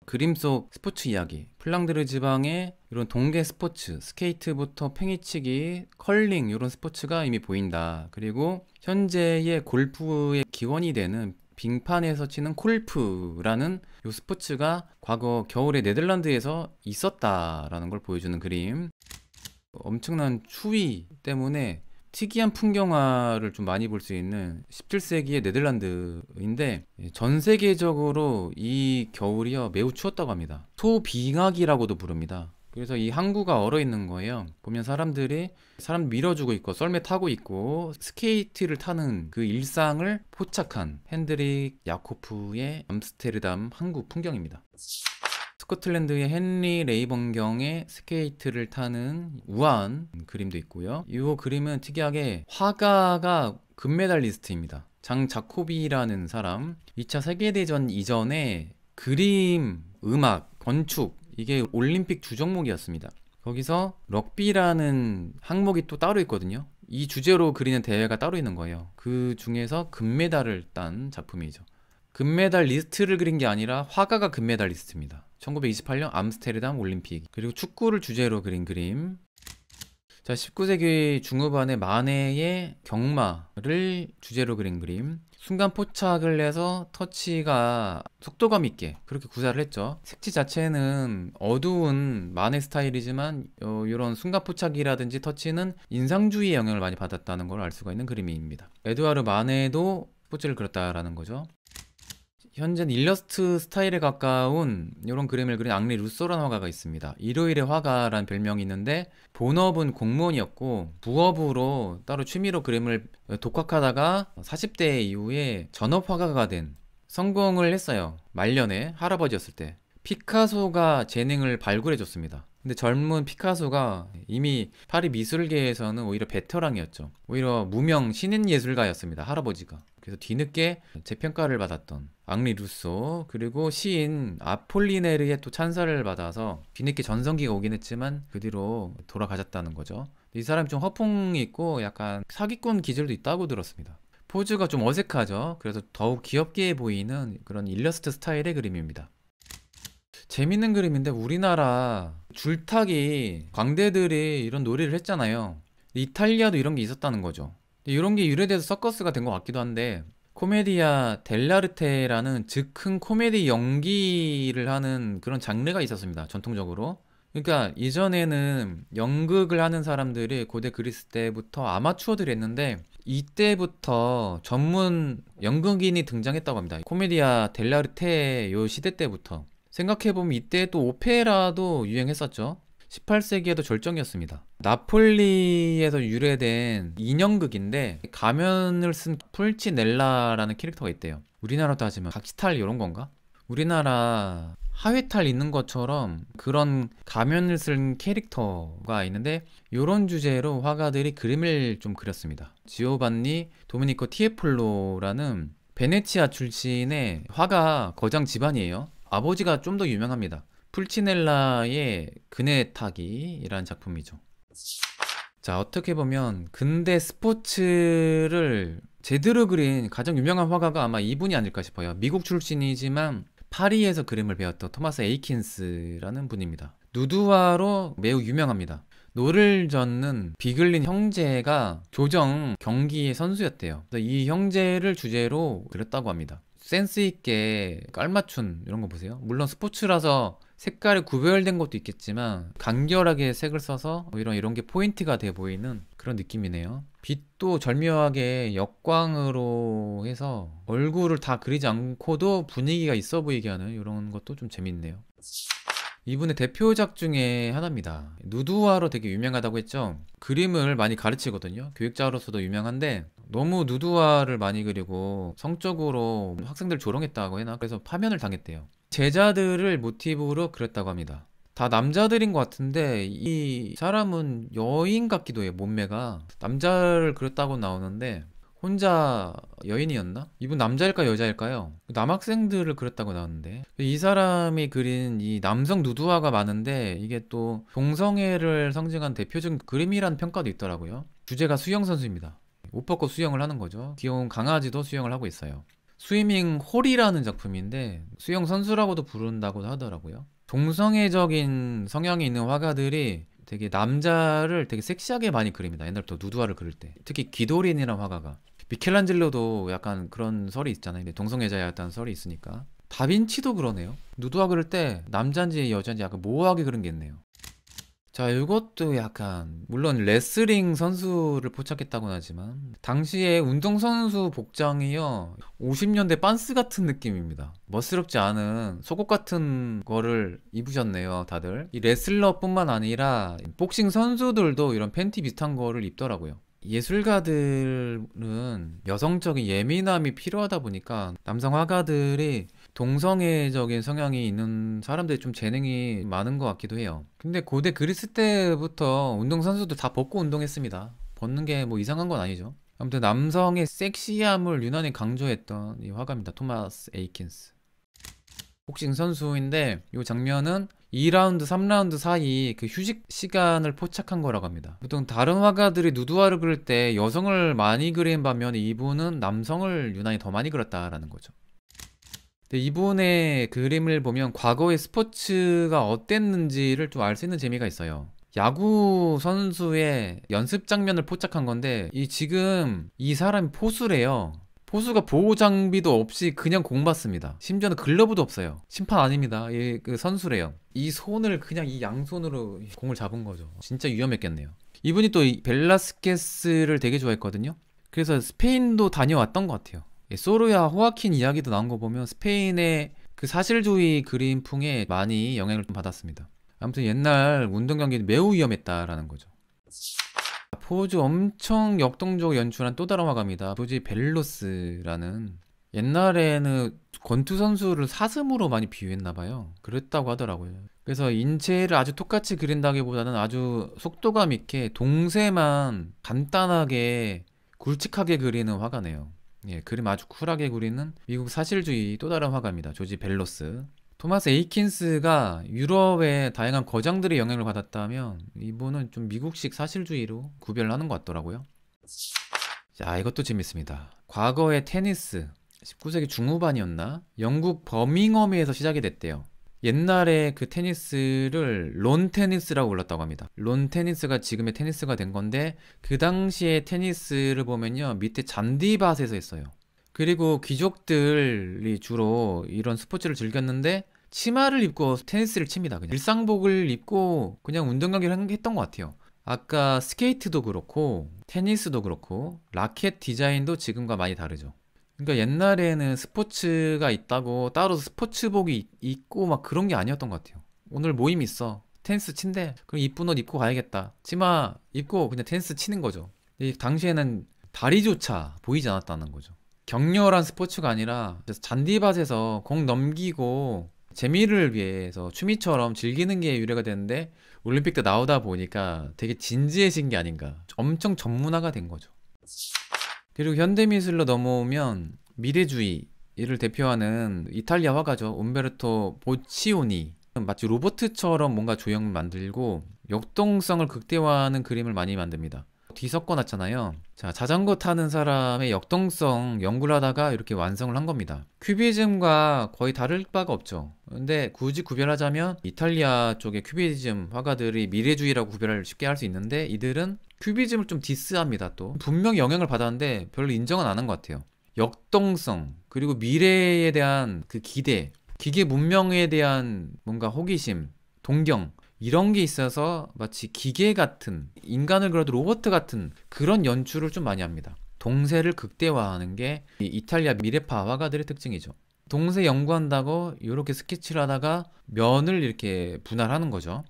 그림 속 스포츠 이야기, 플랑드르 지방의 이런 동계 스포츠, 스케이트부터 팽이치기, 컬링 이런 스포츠가 이미 보인다. 그리고 현재의 골프의 기원이 되는 빙판에서 치는 콜프라는 이 스포츠가 과거 겨울에 네덜란드에서 있었다라는 걸 보여주는 그림. 엄청난 추위 때문에 특이한 풍경화를 좀 많이 볼 수 있는 17세기의 네덜란드인데, 전 세계적으로 이 겨울이요 매우 추웠다고 합니다. 소빙하기라고도 부릅니다. 그래서 이 항구가 얼어 있는 거예요. 보면 사람들이 사람 밀어주고 있고 썰매 타고 있고 스케이트를 타는 그 일상을 포착한 헨드릭 야코프의 암스테르담 항구 풍경입니다. 스코틀랜드의 헨리 레이번경의 스케이트를 타는 우아한 그림도 있고요. 이 그림은 특이하게 화가가 금메달리스트입니다. 장 자코비라는 사람, 2차 세계대전 이전에 그림, 음악, 건축 이게 올림픽 주종목이었습니다. 거기서 럭비라는 항목이 또 따로 있거든요. 이 주제로 그리는 대회가 따로 있는 거예요. 그 중에서 금메달을 딴 작품이죠. 금메달 리스트를 그린 게 아니라 화가가 금메달리스트입니다. 1928년 암스테르담 올림픽. 그리고 축구를 주제로 그린 그림. 자, 19세기 중후반에 마네의 경마를 주제로 그린 그림. 순간 포착을 해서 터치가 속도감 있게 그렇게 구사를 했죠. 색지 자체는 어두운 마네 스타일이지만 이런 순간 포착이라든지 터치는 인상주의의 영향을 많이 받았다는 걸 알 수가 있는 그림입니다. 에드와르 마네도 스포츠를 그렸다라는 거죠. 현재는 일러스트 스타일에 가까운 이런 그림을 그린 앙리 루소라는 화가가 있습니다. 일요일의 화가라는 별명이 있는데 본업은 공무원이었고 부업으로 따로 취미로 그림을 독학하다가 40대 이후에 전업 화가가 된 성공을 했어요. 말년에 할아버지였을 때. 피카소가 재능을 발굴해줬습니다. 근데 젊은 피카소가 이미 파리 미술계에서는 오히려 베테랑이었죠. 오히려 무명 신인 예술가였습니다. 할아버지가. 그래서 뒤늦게 재평가를 받았던 앙리 루소, 그리고 시인 아폴리네르의 또 찬사를 받아서 뒤늦게 전성기가 오긴 했지만 그 뒤로 돌아가셨다는 거죠. 이 사람이 좀 허풍이 있고 약간 사기꾼 기질도 있다고 들었습니다. 포즈가 좀 어색하죠. 그래서 더욱 귀엽게 보이는 그런 일러스트 스타일의 그림입니다. 재밌는 그림인데 우리나라 줄타기 광대들이 이런 놀이를 했잖아요. 이탈리아도 이런 게 있었다는 거죠. 이런 게 유래돼서 서커스가 된 것 같기도 한데, 코메디아 델라르테라는 즉흥 코미디 연기를 하는 그런 장르가 있었습니다. 전통적으로. 그러니까 이전에는 연극을 하는 사람들이 고대 그리스 때부터 아마추어들이 했는데 이때부터 전문 연극인이 등장했다고 합니다. 코메디아 델라르테 요 시대 때부터. 생각해보면 이때 또 오페라도 유행했었죠. 18세기에도 절정이었습니다. 나폴리에서 유래된 인형극인데 가면을 쓴 폴치넬라라는 캐릭터가 있대요. 우리나라로 따지면 각시탈 이런 건가? 우리나라 하회탈 있는 것처럼 그런 가면을 쓴 캐릭터가 있는데 이런 주제로 화가들이 그림을 좀 그렸습니다. 지오반니 도미니코 티에폴로라는 베네치아 출신의 화가 거장 집안이에요. 아버지가 좀 더 유명합니다. 풀치넬라의 그네 타기이라는 작품이죠. 자, 어떻게 보면 근대 스포츠를 제대로 그린 가장 유명한 화가가 아마 이분이 아닐까 싶어요. 미국 출신이지만 파리에서 그림을 배웠던 토마스 에이킨스라는 분입니다. 누드화로 매우 유명합니다. 노를 젓는 비글린 형제가 교정 경기의 선수였대요. 그래서 이 형제를 주제로 그렸다고 합니다. 센스 있게 깔맞춘 이런 거 보세요. 물론 스포츠라서 색깔이 구별된 것도 있겠지만 간결하게 색을 써서 이런 게 포인트가 돼 보이는 그런 느낌이네요. 빛도 절묘하게 역광으로 해서 얼굴을 다 그리지 않고도 분위기가 있어 보이게 하는 이런 것도 좀 재밌네요. 이분의 대표작 중에 하나입니다. 누드화로 되게 유명하다고 했죠. 그림을 많이 가르치거든요. 교육자로서도 유명한데 너무 누드화를 많이 그리고 성적으로 학생들 조롱했다고 해나 그래서 파면을 당했대요. 제자들을 모티브로 그렸다고 합니다. 다 남자들인 것 같은데 이 사람은 여인 같기도 해요. 몸매가 남자를 그렸다고 나오는데 혼자 여인이었나? 이분 남자일까 여자일까요? 남학생들을 그렸다고 나왔는데 이 사람이 그린 이 남성 누드화가 많은데 이게 또 동성애를 상징한 대표적인 그림이라는 평가도 있더라고요. 주제가 수영 선수입니다. 옷 벗고 수영을 하는 거죠. 귀여운 강아지도 수영을 하고 있어요. 스위밍 홀이라는 작품인데 수영 선수라고도 부른다고 하더라고요. 동성애적인 성향이 있는 화가들이 되게 남자를 되게 섹시하게 많이 그립니다. 옛날부터 누드화를 그릴 때. 특히 귀도린이라는 화가가. 미켈란젤로도 약간 그런 설이 있잖아요. 동성애자였다는 설이 있으니까. 다빈치도 그러네요. 누드화 그릴 때 남자인지 여자인지 약간 모호하게 그런 게 있네요. 자, 이것도 약간 물론 레슬링 선수를 포착했다고는 하지만 당시에 운동선수 복장이요 50년대 빤스 같은 느낌입니다. 멋스럽지 않은 속옷 같은 거를 입으셨네요, 다들. 이 레슬러뿐만 아니라 복싱 선수들도 이런 팬티 비슷한 거를 입더라고요. 예술가들은 여성적인 예민함이 필요하다 보니까 남성 화가들이 동성애적인 성향이 있는 사람들이 좀 재능이 많은 것 같기도 해요. 근데 고대 그리스 때부터 운동선수도 다 벗고 운동했습니다. 벗는 게 뭐 이상한 건 아니죠. 아무튼 남성의 섹시함을 유난히 강조했던 이 화가입니다. 토마스 에이킨스. 복싱 선수인데 이 장면은 2라운드, 3라운드 사이 그 휴식 시간을 포착한 거라고 합니다. 보통 다른 화가들이 누드화를 그릴 때 여성을 많이 그린 반면 이분은 남성을 유난히 더 많이 그렸다라는 거죠. 근데 이분의 그림을 보면 과거의 스포츠가 어땠는지를 좀 알 수 있는 재미가 있어요. 야구 선수의 연습 장면을 포착한 건데 지금 이 사람이 포수래요. 포수가 보호 장비도 없이 그냥 공 맞습니다. 심지어는 글러브도 없어요. 심판 아닙니다. 그 선수래요. 이 손을 그냥 이 양손으로 공을 잡은 거죠. 진짜 위험했겠네요. 이분이 또 벨라스케스를 되게 좋아했거든요. 그래서 스페인도 다녀왔던 것 같아요. 소르야 호아킨 이야기도 나온 거 보면 스페인의 그 사실주의 그림풍에 많이 영향을 좀 받았습니다. 아무튼 옛날 운동 경기는 매우 위험했다라는 거죠. 포즈 엄청 역동적으로 연출한 또 다른 화가입니다. 조지 벨로스라는. 옛날에는 권투 선수를 사슴으로 많이 비유했나봐요. 그랬다고 하더라고요. 그래서 인체를 아주 똑같이 그린다기보다는 아주 속도감 있게 동세만 간단하게 굵직하게 그리는 화가네요. 예, 그림 아주 쿨하게 그리는 미국 사실주의 또 다른 화가입니다. 조지 벨로스. 토마스 에이킨스가 유럽의 다양한 거장들의 영향을 받았다면 이분은 좀 미국식 사실주의로 구별을 하는 것 같더라고요. 자, 이것도 재밌습니다. 과거의 테니스 19세기 중후반이었나? 영국 버밍엄에서 시작이 됐대요. 옛날에 그 테니스를 론 테니스라고 불렀다고 합니다. 론 테니스가 지금의 테니스가 된 건데 그 당시에 테니스를 보면요 밑에 잔디밭에서 했어요. 그리고 귀족들이 주로 이런 스포츠를 즐겼는데 치마를 입고 테니스를 칩니다. 그냥 일상복을 입고 그냥 운동 경기를 했던 것 같아요. 아까 스케이트도 그렇고 테니스도 그렇고 라켓 디자인도 지금과 많이 다르죠. 그러니까 옛날에는 스포츠가 있다고 따로 스포츠복이 있고 막 그런 게 아니었던 것 같아요. 오늘 모임 있어. 테니스 친대. 그럼 이쁜 옷 입고 가야겠다. 치마 입고 그냥 테니스 치는 거죠. 이 당시에는 다리조차 보이지 않았다는 거죠. 격렬한 스포츠가 아니라 잔디밭에서 공 넘기고 재미를 위해서 취미처럼 즐기는 게 유래가 되는데 올림픽 때 나오다 보니까 되게 진지해진 게 아닌가. 엄청 전문화가 된 거죠. 그리고 현대미술로 넘어오면 미래주의를 대표하는 이탈리아 화가죠. umberto 보치오니. 마치 로버트처럼 뭔가 조형을 만들고 역동성을 극대화하는 그림을 많이 만듭니다. 뒤섞어 놨잖아요. 자, 자전거 타는 사람의 역동성 연구를 하다가 이렇게 완성을 한 겁니다. 큐비즘과 거의 다를 바가 없죠. 근데 굳이 구별하자면 이탈리아 쪽의 큐비즘 화가들이 미래주의라고 구별을 쉽게 할 수 있는데 이들은 큐비즘을 좀 디스합니다. 또 분명히 영향을 받았는데 별로 인정은 안 한 것 같아요. 역동성 그리고 미래에 대한 그 기대, 기계 문명에 대한 뭔가 호기심, 동경 이런 게 있어서 마치 기계 같은 인간을 그려도 로봇 같은 그런 연출을 좀 많이 합니다. 동세를 극대화하는 게 이탈리아 미래파 화가들의 특징이죠. 동세 연구한다고 이렇게 스케치를 하다가 면을 이렇게 분할하는 거죠.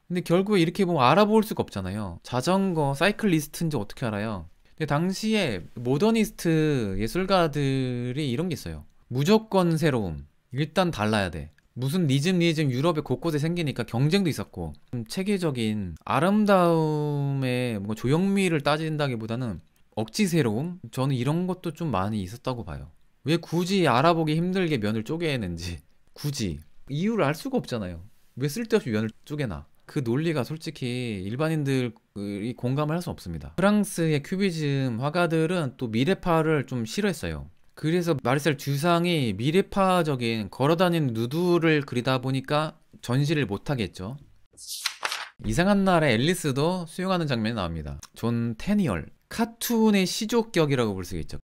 근데 결국에 이렇게 보면 알아볼 수가 없잖아요. 자전거 사이클리스트인지 어떻게 알아요? 근데 당시에 모더니스트 예술가들이 이런 게 있어요. 무조건 새로움. 일단 달라야 돼. 무슨 니즘 유럽에 곳곳에 생기니까 경쟁도 있었고 좀 체계적인 아름다움의 뭔가 조형미를 따진다기보다는 억지 새로움? 저는 이런 것도 좀 많이 있었다고 봐요. 왜 굳이 알아보기 힘들게 면을 쪼개는지 굳이 이유를 알 수가 없잖아요. 왜 쓸데없이 면을 쪼개나. 그 논리가 솔직히 일반인들이 공감을 할 수 없습니다. 프랑스의 큐비즘 화가들은 또 미래파를 좀 싫어했어요. 그래서 마르셀 듀상이 미래파적인 걸어다니는 누드를 그리다 보니까 전시를 못하겠죠. 이상한 나라의 앨리스도 수영하는 장면이 나옵니다. 존 테니얼, 카툰의 시조격이라고 볼 수 있죠.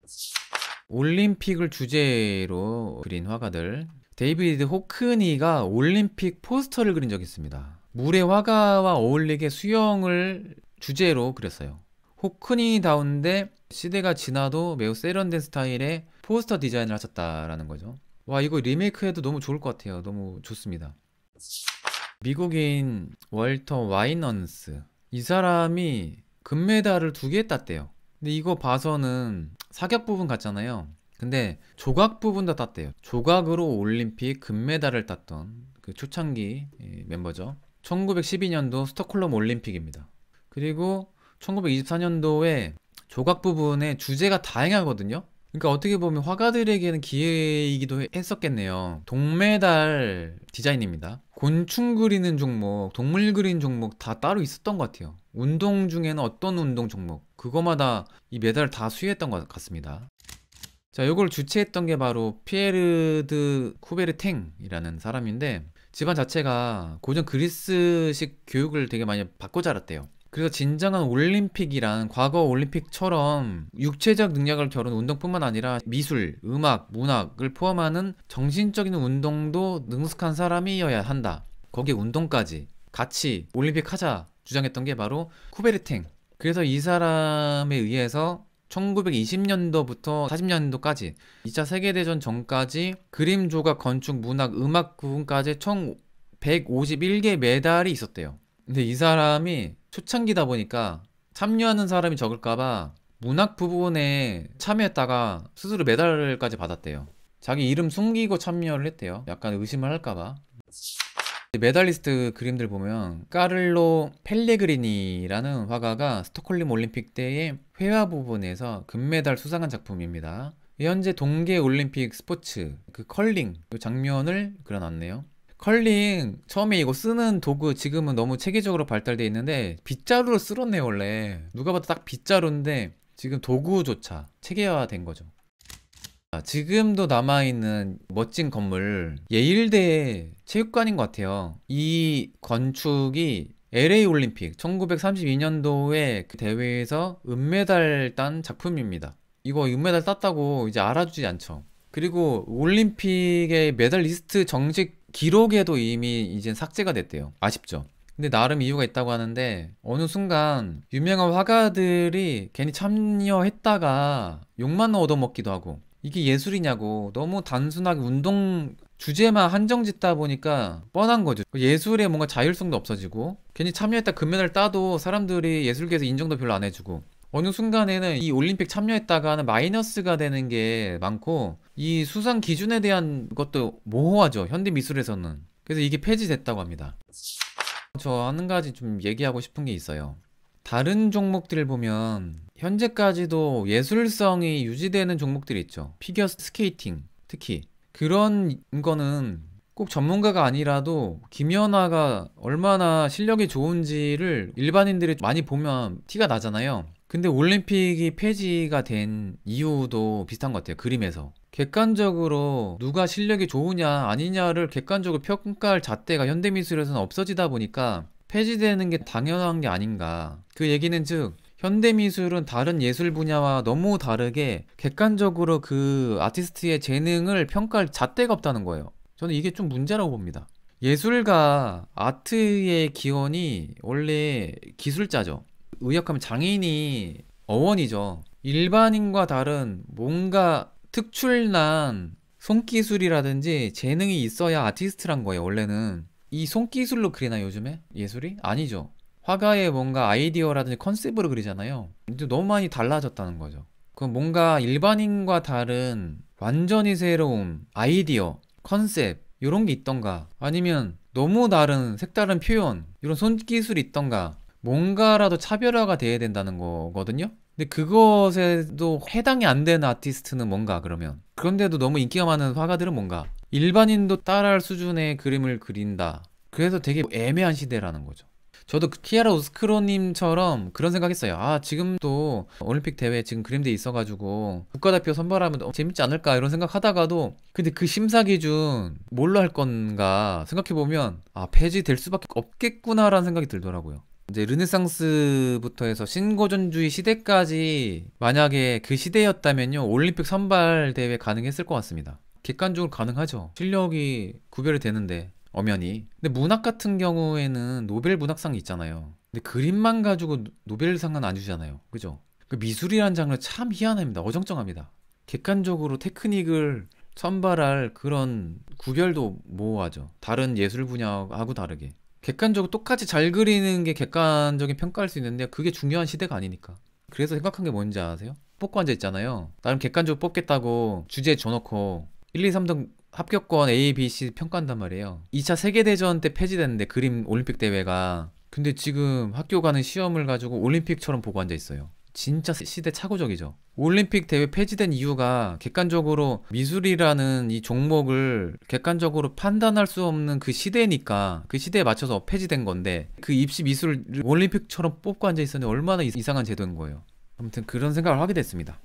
올림픽을 주제로 그린 화가들, 데이비드 호크니가 올림픽 포스터를 그린 적이 있습니다. 물의 화가와 어울리게 수영을 주제로 그렸어요. 호크니다운데 시대가 지나도 매우 세련된 스타일의 포스터 디자인을 하셨다라는 거죠. 와, 이거 리메이크해도 너무 좋을 것 같아요. 너무 좋습니다. 미국인 월터 와이넌스, 이 사람이 금메달을 2개 땄대요. 근데 이거 봐서는 사격 부분 같잖아요. 근데 조각 부분도 땄대요. 조각으로 올림픽 금메달을 땄던 그 초창기 멤버죠. 1912년도 스톡홀름 올림픽입니다. 그리고 1924년도에 조각 부분에 주제가 다양하거든요. 그러니까 어떻게 보면 화가들에게는 기회이기도 했었겠네요. 동메달 디자인입니다. 곤충 그리는 종목, 동물 그리는 종목 다 따로 있었던 것 같아요. 운동 중에는 어떤 운동 종목, 그거마다 이 메달을 다 수여했던 것 같습니다. 자, 이걸 주최했던 게 바로 피에르 드 쿠베르탱이라는 사람인데, 집안 자체가 고전 그리스식 교육을 되게 많이 받고 자랐대요. 그래서 진정한 올림픽이란 과거 올림픽처럼 육체적 능력을 겨룬 운동뿐만 아니라 미술, 음악, 문학을 포함하는 정신적인 운동도 능숙한 사람이어야 한다. 거기에 운동까지 같이 올림픽 하자 주장했던 게 바로 쿠베르탱. 그래서 이 사람에 의해서 1920년도부터 40년도까지 2차 세계대전 전까지 그림, 조각, 건축, 문학, 음악 부분까지 총 151개 메달이 있었대요. 근데 이 사람이 초창기다 보니까 참여하는 사람이 적을까봐 문학 부분에 참여했다가 스스로 메달까지 받았대요. 자기 이름 숨기고 참여를 했대요. 약간 의심을 할까봐. 메달리스트 그림들 보면 까를로 펠레그리니라는 화가가 스톡홀름 올림픽 때의 회화 부분에서 금메달 수상한 작품입니다. 현재 동계 올림픽 스포츠 그 컬링 그 장면을 그려놨네요. 컬링 처음에 이거 쓰는 도구 지금은 너무 체계적으로 발달되어 있는데 빗자루로 쓸었네요. 원래 누가 봐도 딱 빗자루인데 지금 도구조차 체계화된 거죠. 지금도 남아있는 멋진 건물 예일대 체육관인 것 같아요. 이 건축이 LA 올림픽 1932년도에 그 대회에서 은메달 딴 작품입니다. 이거 은메달 땄다고 이제 알아주지 않죠. 그리고 올림픽의 메달리스트 정식 기록에도 이미 이제 삭제가 됐대요. 아쉽죠. 근데 나름 이유가 있다고 하는데 어느 순간 유명한 화가들이 괜히 참여했다가 욕만 얻어먹기도 하고 이게 예술이냐고 너무 단순하게 운동 주제만 한정짓다 보니까 뻔한 거죠. 예술에 뭔가 자율성도 없어지고 괜히 참여했다 금메달 따도 사람들이 예술계에서 인정도 별로 안 해주고 어느 순간에는 이 올림픽 참여했다가는 마이너스가 되는 게 많고 이 수상 기준에 대한 것도 모호하죠. 현대 미술에서는. 그래서 이게 폐지됐다고 합니다. 저 한 가지 좀 얘기하고 싶은 게 있어요. 다른 종목들을 보면 현재까지도 예술성이 유지되는 종목들이 있죠. 피겨 스케이팅 특히 그런 거는 꼭 전문가가 아니라도 김연아가 얼마나 실력이 좋은지를 일반인들이 많이 보면 티가 나잖아요. 근데 올림픽이 폐지가 된 이유도 비슷한 것 같아요. 그림에서 객관적으로 누가 실력이 좋으냐 아니냐를 객관적으로 평가할 잣대가 현대미술에서는 없어지다 보니까 폐지되는 게 당연한 게 아닌가. 그 얘기는 즉 현대미술은 다른 예술 분야와 너무 다르게 객관적으로 그 아티스트의 재능을 평가할 잣대가 없다는 거예요. 저는 이게 좀 문제라고 봅니다. 예술가, 아트의 기원이 원래 기술자죠. 의역하면 장인이 어원이죠. 일반인과 다른 뭔가 특출난 손기술이라든지 재능이 있어야 아티스트란 거예요. 원래는 이 손기술로 그리나 요즘에 예술이? 아니죠. 화가의 뭔가 아이디어라든지 컨셉으로 그리잖아요. 근데 너무 많이 달라졌다는 거죠. 그럼 뭔가 일반인과 다른 완전히 새로운 아이디어, 컨셉 이런 게 있던가 아니면 너무 다른 색다른 표현 이런 손기술이 있던가 뭔가라도 차별화가 돼야 된다는 거거든요. 근데 그것에도 해당이 안 되는 아티스트는 뭔가 그러면 그런데도 너무 인기가 많은 화가들은 뭔가 일반인도 따라할 수준의 그림을 그린다. 그래서 되게 애매한 시대라는 거죠. 저도 키아라 우스크로님처럼 그런 생각했어요. 아, 지금도 올림픽 대회 지금 그림돼 있어가지고 국가대표 선발하면 재밌지 않을까 이런 생각하다가도 근데 그 심사 기준 뭘로 할 건가 생각해보면 아, 폐지될 수밖에 없겠구나라는 생각이 들더라고요. 이제 르네상스부터 해서 신고전주의 시대까지 만약에 그 시대였다면요 올림픽 선발 대회 가능했을 것 같습니다. 객관적으로 가능하죠. 실력이 구별이 되는데 엄연히. 근데 문학 같은 경우에는 노벨 문학상이 있잖아요. 근데 그림만 가지고 노벨상은 안 주잖아요. 그죠? 그 미술이라는 장르 참 희한합니다. 어정쩡합니다. 객관적으로 테크닉을 선발할 그런 구별도 모호하죠. 다른 예술 분야하고 다르게. 객관적으로 똑같이 잘 그리는 게 객관적인 평가할 수 있는데 그게 중요한 시대가 아니니까. 그래서 생각한 게 뭔지 아세요? 뽑고 앉아 있잖아요. 나름 객관적으로 뽑겠다고 주제 줘놓고 1, 2, 3등 합격권 A, B, C 평가한단 말이에요. 2차 세계대전 때 폐지됐는데 그림 올림픽 대회가 근데 지금 학교 가는 시험을 가지고 올림픽처럼 보고 앉아 있어요. 진짜 시대 착오적이죠. 올림픽 대회 폐지된 이유가 객관적으로 미술이라는 이 종목을 객관적으로 판단할 수 없는 그 시대니까 그 시대에 맞춰서 폐지된 건데 그 입시 미술을 올림픽처럼 뽑고 앉아 있었는데 얼마나 이상한 제도인 거예요. 아무튼 그런 생각을 하게 됐습니다.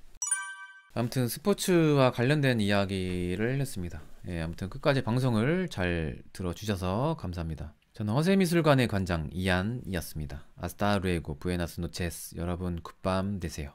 아무튼 스포츠와 관련된 이야기를 했습니다. 예, 아무튼 끝까지 방송을 잘 들어주셔서 감사합니다. 저는 허세미술관의 관장 이안이었습니다. 아스타 루에고 부에나스 노체스. 여러분 굿밤 되세요.